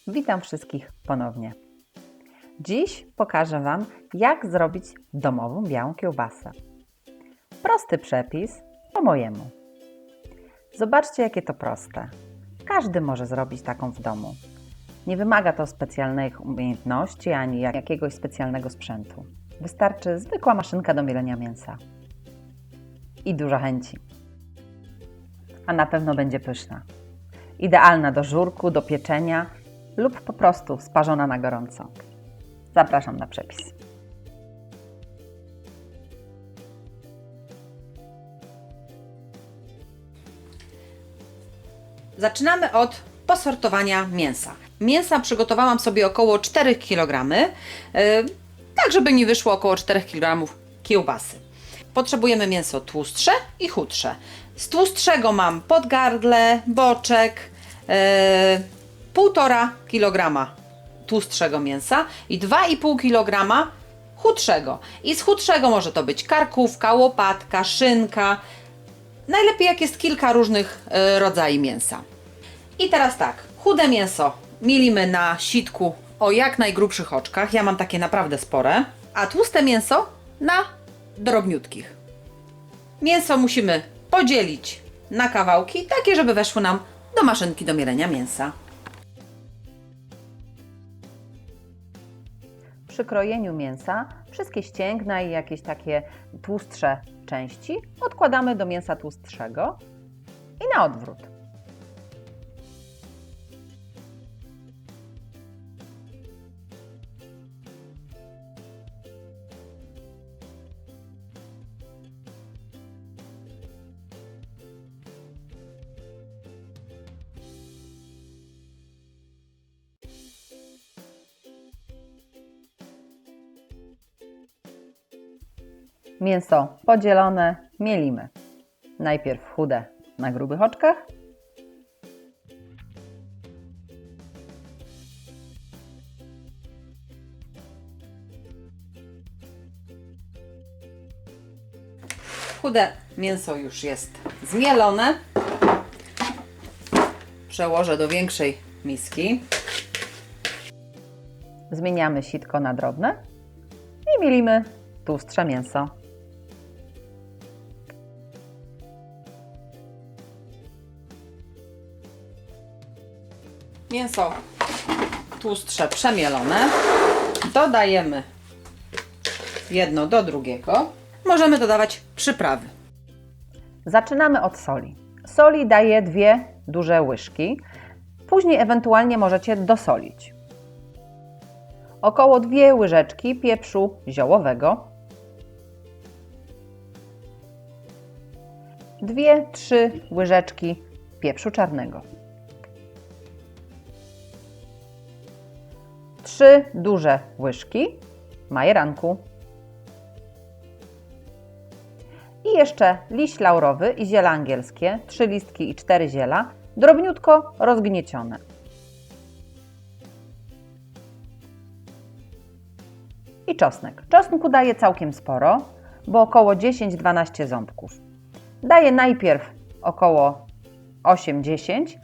Witam wszystkich ponownie. Dziś pokażę Wam, jak zrobić domową białą kiełbasę. Prosty przepis po mojemu. Zobaczcie, jakie to proste. Każdy może zrobić taką w domu. Nie wymaga to specjalnych umiejętności ani jakiegoś specjalnego sprzętu. Wystarczy zwykła maszynka do mielenia mięsa. I dużo chęci. A na pewno będzie pyszna. Idealna do żurku, do pieczenia lub po prostu sparzona na gorąco. Zapraszam na przepis. Zaczynamy od posortowania mięsa. Mięsa przygotowałam sobie około 4 kg, tak żeby mi wyszło około 4 kg kiełbasy. Potrzebujemy mięso tłustsze i chudsze. Z tłustszego mam podgardle, boczek, 1,5 kg tłustszego mięsa i 2,5 kg chudszego. I z chudszego może to być karkówka, łopatka, szynka. Najlepiej jak jest kilka różnych rodzajów mięsa. I teraz tak, chude mięso mielimy na sitku o jak najgrubszych oczkach. Ja mam takie naprawdę spore. A tłuste mięso na drobniutkich. Mięso musimy podzielić na kawałki, takie żeby weszły nam do maszynki do mielenia mięsa. Przy krojeniu mięsa wszystkie ścięgna i jakieś takie tłustsze części odkładamy do mięsa tłustszego i na odwrót. Mięso podzielone mielimy. Najpierw chude na grubych oczkach. Chude mięso już jest zmielone. Przełożę do większej miski. Zmieniamy sitko na drobne i mielimy tłustsze mięso. Mięso tłustsze przemielone. Dodajemy jedno do drugiego. Możemy dodawać przyprawy. Zaczynamy od soli. Soli daję 2 duże łyżki. Później ewentualnie możecie dosolić. Około 2 łyżeczki pieprzu ziołowego. 2-3 łyżeczki pieprzu czarnego. 3 duże łyżki majeranku. I jeszcze liść laurowy i ziele angielskie, 3 listki i 4 ziela, drobniutko rozgniecione. I czosnek. Czosnku daję całkiem sporo, bo około 10-12 ząbków. Daję najpierw około 8-10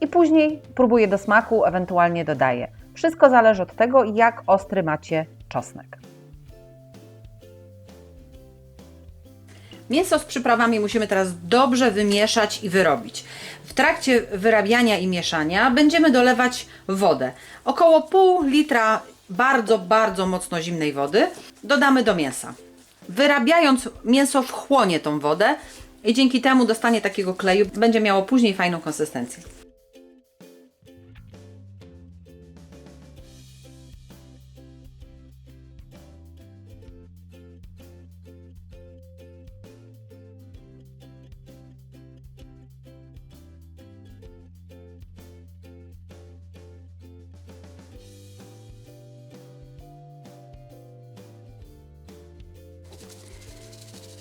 i później próbuję do smaku, ewentualnie dodaję. Wszystko zależy od tego, jak ostry macie czosnek. Mięso z przyprawami musimy teraz dobrze wymieszać i wyrobić. W trakcie wyrabiania i mieszania będziemy dolewać wodę. Około pół litra bardzo mocno zimnej wody dodamy do mięsa. Wyrabiając, mięso wchłonie tą wodę i dzięki temu dostanie takiego kleju, będzie miało później fajną konsystencję.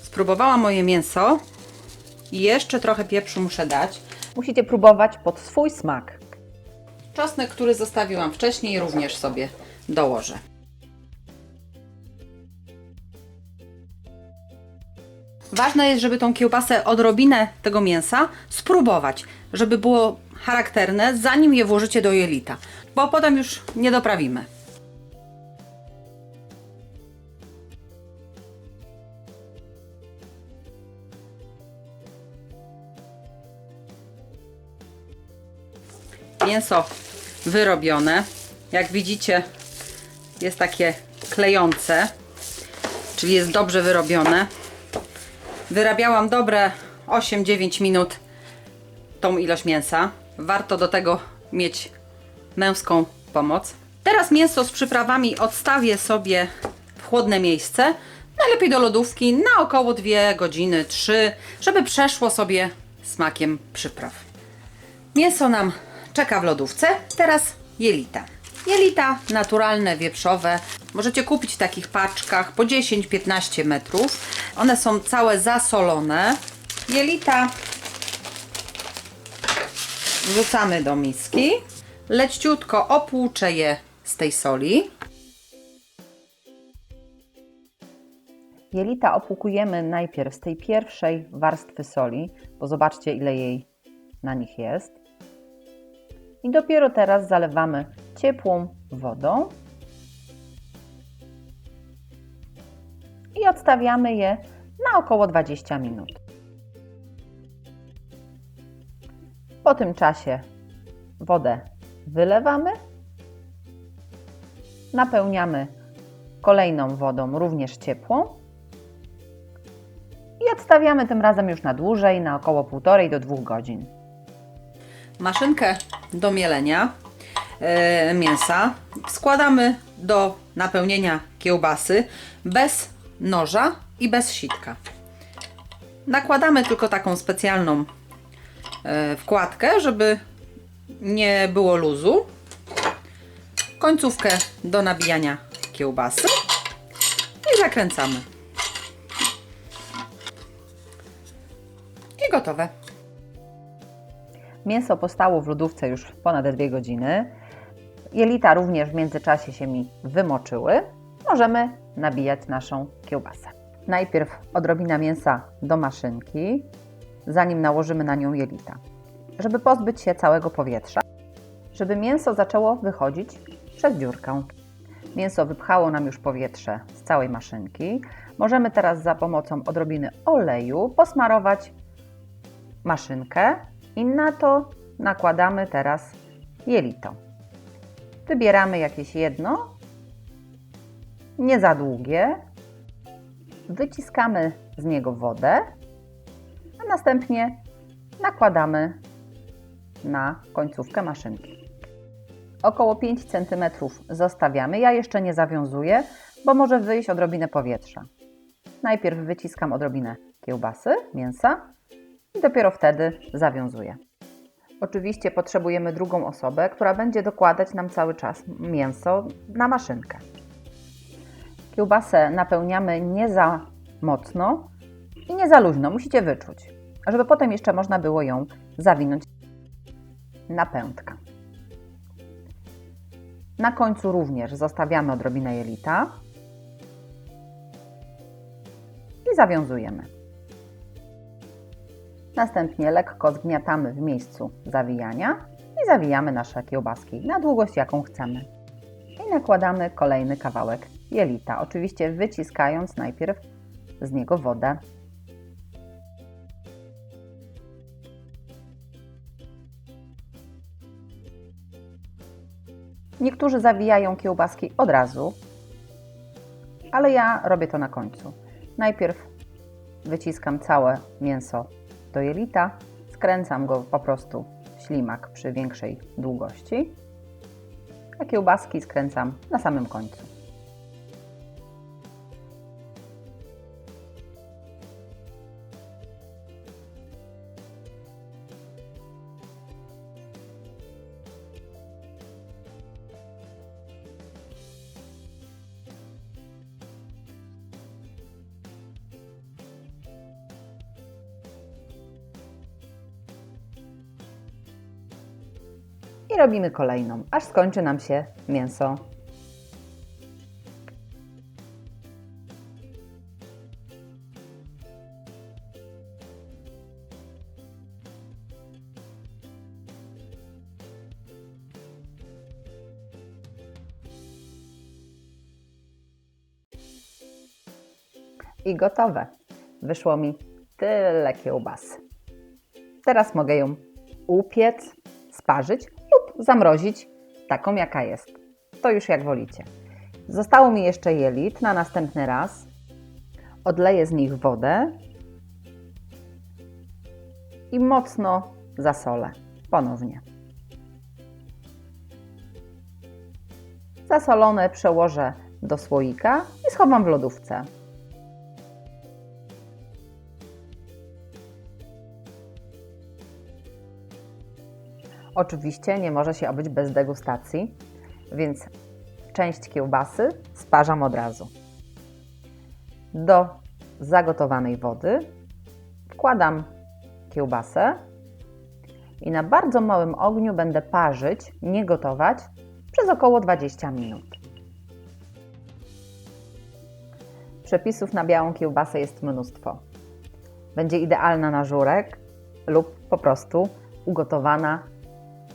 Spróbowałam moje mięso i jeszcze trochę pieprzu muszę dać. Musicie próbować pod swój smak. Czosnek, który zostawiłam wcześniej, również sobie dołożę. Ważne jest, żeby tą kiełbasę, odrobinę tego mięsa spróbować, żeby było charakterne, zanim je włożycie do jelita, bo potem już nie doprawimy. Mięso wyrobione, jak widzicie, jest takie klejące, czyli jest dobrze wyrobione. Wyrabiałam dobre 8-9 minut tą ilość mięsa. Warto do tego mieć męską pomoc. Teraz mięso z przyprawami odstawię sobie w chłodne miejsce, najlepiej do lodówki na około 2 godziny, 3, żeby przeszło sobie smakiem przypraw. Mięso nam czeka w lodówce. Teraz jelita. Jelita naturalne, wieprzowe. Możecie kupić w takich paczkach po 10-15 metrów. One są całe zasolone. Jelita wrzucamy do miski. Leciutko opłuczę je z tej soli. Jelita opłukujemy najpierw z tej pierwszej warstwy soli, bo zobaczcie, ile jej na nich jest. I dopiero teraz zalewamy ciepłą wodą i odstawiamy je na około 20 minut. Po tym czasie wodę wylewamy, napełniamy kolejną wodą, również ciepłą, i odstawiamy tym razem już na dłużej, na około 1,5 do 2 godzin. Maszynkę do mielenia mięsa składamy do napełnienia kiełbasy bez noża i bez sitka. Nakładamy tylko taką specjalną wkładkę, żeby nie było luzu. Końcówkę do nabijania kiełbasy i zakręcamy. I gotowe. Mięso postało w lodówce już ponad 2 godziny. Jelita również w międzyczasie się mi wymoczyły. Możemy nabijać naszą kiełbasę. Najpierw odrobina mięsa do maszynki, zanim nałożymy na nią jelita. Żeby pozbyć się całego powietrza, żeby mięso zaczęło wychodzić przez dziurkę. Mięso wypchało nam już powietrze z całej maszynki. Możemy teraz za pomocą odrobiny oleju posmarować maszynkę i na to nakładamy teraz jelito. Wybieramy jakieś jedno, nie za długie, wyciskamy z niego wodę, a następnie nakładamy na końcówkę maszynki. Około 5 cm zostawiamy. Ja jeszcze nie zawiązuję, bo może wyjść odrobinę powietrza. Najpierw wyciskam odrobinę kiełbasy, mięsa i dopiero wtedy zawiązuję. Oczywiście potrzebujemy drugą osobę, która będzie dokładać nam cały czas mięso na maszynkę. Kiełbasę napełniamy nie za mocno i nie za luźno, musicie wyczuć, żeby potem jeszcze można było ją zawinąć na pętkę. Na końcu również zostawiamy odrobinę jelita i zawiązujemy. Następnie lekko zgniatamy w miejscu zawijania i zawijamy nasze kiełbaski na długość, jaką chcemy. I nakładamy kolejny kawałek jelita, oczywiście wyciskając najpierw z niego wodę. Niektórzy zawijają kiełbaski od razu, ale ja robię to na końcu. Najpierw wyciskam całe mięso do jelita, skręcam go po prostu w ślimak przy większej długości, a kiełbaski skręcam na samym końcu. I robimy kolejną, aż skończy nam się mięso. I gotowe. Wyszło mi tyle kiełbasy. Teraz mogę ją upiec, sparzyć lub zamrozić taką, jaka jest. To już jak wolicie. Zostało mi jeszcze jelit na następny raz. Odleję z nich wodę i mocno zasolę ponownie. Zasolone przełożę do słoika i schowam w lodówce. Oczywiście nie może się obyć bez degustacji, więc część kiełbasy sparzam od razu. Do zagotowanej wody wkładam kiełbasę i na bardzo małym ogniu będę parzyć, nie gotować, przez około 20 minut. Przepisów na białą kiełbasę jest mnóstwo. Będzie idealna na żurek lub po prostu ugotowana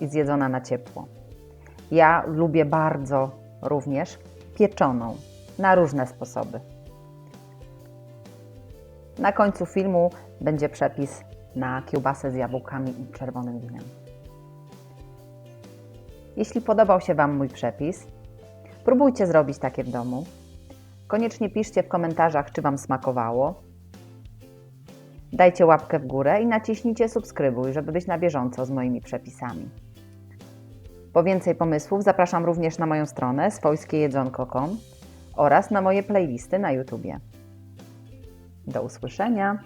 i zjedzona na ciepło. Ja lubię bardzo również pieczoną na różne sposoby. Na końcu filmu będzie przepis na kiełbasę z jabłkami i czerwonym winem. Jeśli podobał się Wam mój przepis, próbujcie zrobić takie w domu. Koniecznie piszcie w komentarzach, czy Wam smakowało. Dajcie łapkę w górę i naciśnijcie subskrybuj, żeby być na bieżąco z moimi przepisami. Po więcej pomysłów zapraszam również na moją stronę swojskiejedzonko.com oraz na moje playlisty na YouTubie. Do usłyszenia!